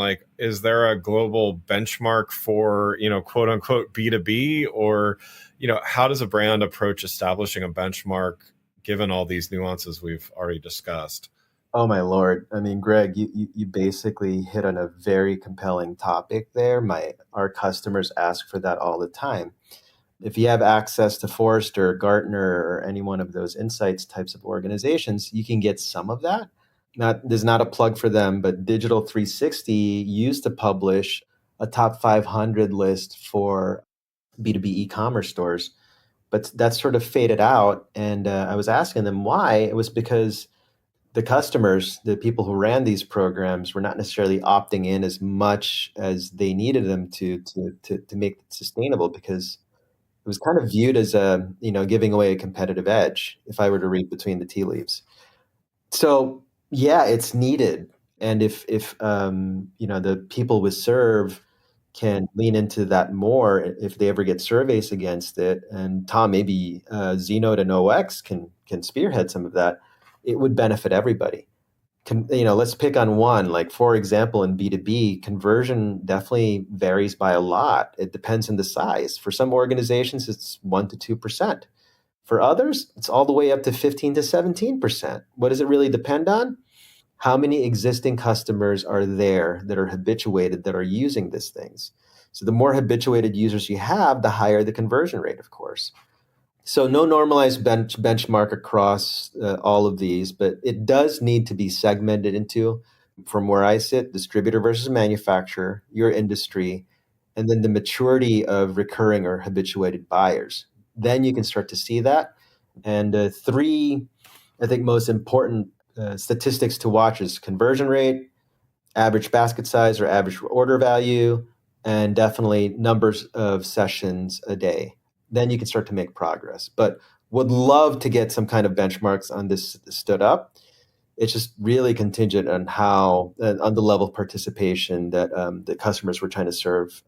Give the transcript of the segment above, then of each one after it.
Like, is there a global benchmark for, quote unquote B2B, or, how does a brand approach establishing a benchmark given all these nuances we've already discussed? Oh my Lord. I mean, Greg, you basically hit on a very compelling topic there. Our customers ask for that all the time. If you have access to Forrester, Gartner, or any one of those insights types of organizations, you can get some of that. There's not a plug for them, but Digital 360 used to publish a top 500 list for B2B e-commerce stores, but that sort of faded out. And I was asking them why. It was because the customers, the people who ran these programs, were not necessarily opting in as much as they needed them to make it sustainable, because it was kind of viewed as giving away a competitive edge, if I were to read between the tea leaves. So yeah, it's needed. And if the people with Serve can lean into that more, if they ever get surveys against it, and Tom, maybe Znode and OX can spearhead some of that, it would benefit everybody. Let's pick on one. Like, for example, in B2B, conversion definitely varies by a lot. It depends on the size. For some organizations, it's 1% to 2%. For others, it's all the way up to 15 to 17%. What does it really depend on? How many existing customers are there that are habituated, that are using these things? So the more habituated users you have, the higher the conversion rate, of course. So no normalized benchmark across all of these, but it does need to be segmented into, from where I sit, distributor versus manufacturer, your industry, and then the maturity of recurring or habituated buyers. Then you can start to see that. And three, I think, most important statistics to watch is conversion rate, average basket size or average order value, and definitely numbers of sessions a day. Then you can start to make progress. But would love to get some kind of benchmarks on this stood up. It's just really contingent on on the level of participation that the customers we're trying to serve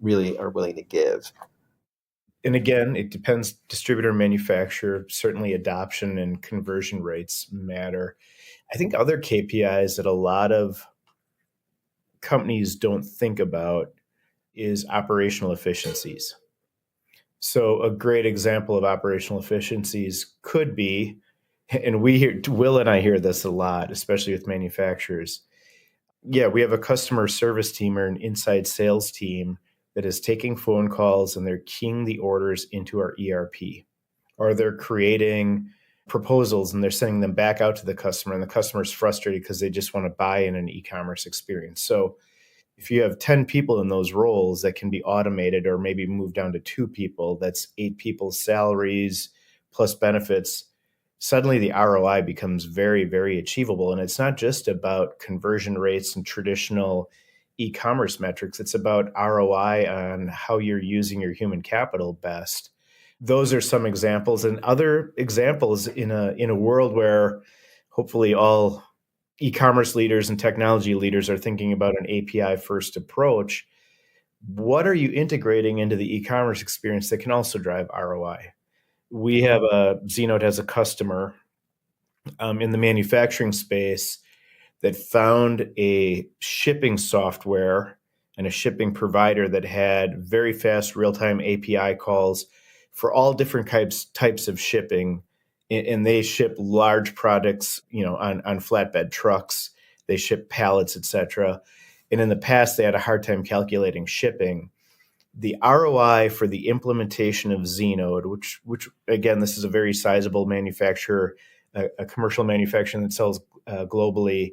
really are willing to give. And again, it depends, distributor, manufacturer. Certainly adoption and conversion rates matter. I think other KPIs that a lot of companies don't think about is operational efficiencies. So a great example of operational efficiencies could be, and Will and I hear this a lot, especially with manufacturers. Yeah, we have a customer service team or an inside sales team that is taking phone calls and they're keying the orders into our ERP, or they're creating proposals and they're sending them back out to the customer, and the customer's frustrated because they just want to buy in an e-commerce experience. So if you have 10 people in those roles that can be automated or maybe move down to 2 people, that's 8 people's salaries plus benefits. Suddenly the ROI becomes very, very achievable. And it's not just about conversion rates and traditional e-commerce metrics. It's about ROI on how you're using your human capital best. Those are some examples. And other examples in a world where hopefully all e-commerce leaders and technology leaders are thinking about an API first approach. What are you integrating into the e-commerce experience that can also drive ROI? We have Znode has a customer in the manufacturing space that found a shipping software and a shipping provider that had very fast real-time API calls for all different types of shipping. And they ship large products, on flatbed trucks. They ship pallets, et cetera. And in the past, they had a hard time calculating shipping. The ROI for the implementation of Znode, which again, this is a very sizable manufacturer, a commercial manufacturer that sells globally,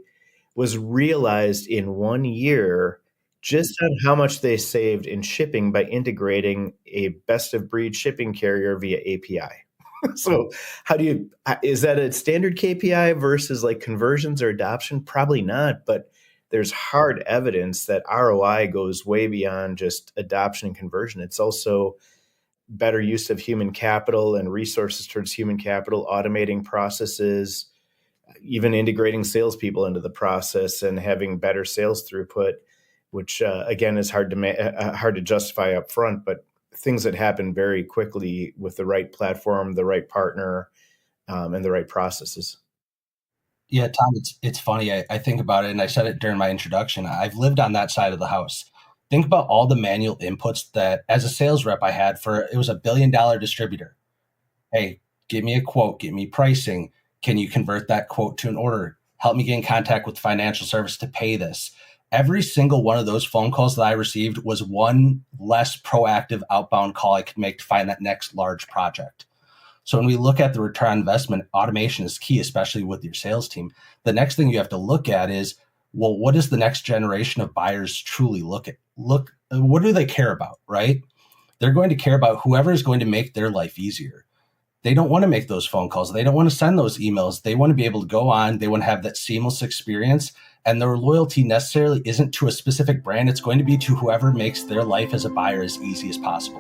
was realized in 1 year just on how much they saved in shipping by integrating a best-of-breed shipping carrier via API. So is that a standard KPI versus like conversions or adoption? Probably not, but there's hard evidence that ROI goes way beyond just adoption and conversion. It's also better use of human capital and resources towards human capital, automating processes, even integrating salespeople into the process and having better sales throughput, which again is hard to justify up front, but things that happen very quickly with the right platform, the right partner, and the right processes. Yeah, Tom, it's funny. I think about it, and I said it during my introduction. I've lived on that side of the house. Think about all the manual inputs that, as a sales rep, I had for it was a $1 billion distributor. Hey, give me a quote, give me pricing. Can you convert that quote to an order? Help me get in contact with financial service to pay this. Every single one of those phone calls that I received was one less proactive outbound call I could make to find that next large project. So when we look at the return on investment, automation is key, especially with your sales team. The next thing you have to look at is, well, what does the next generation of buyers truly look at? What do they care about, right? They're going to care about whoever is going to make their life easier. They don't want to make those phone calls. They don't want to send those emails. They want to be able to go on. They want to have that seamless experience. And their loyalty necessarily isn't to a specific brand. It's going to be to whoever makes their life as a buyer as easy as possible.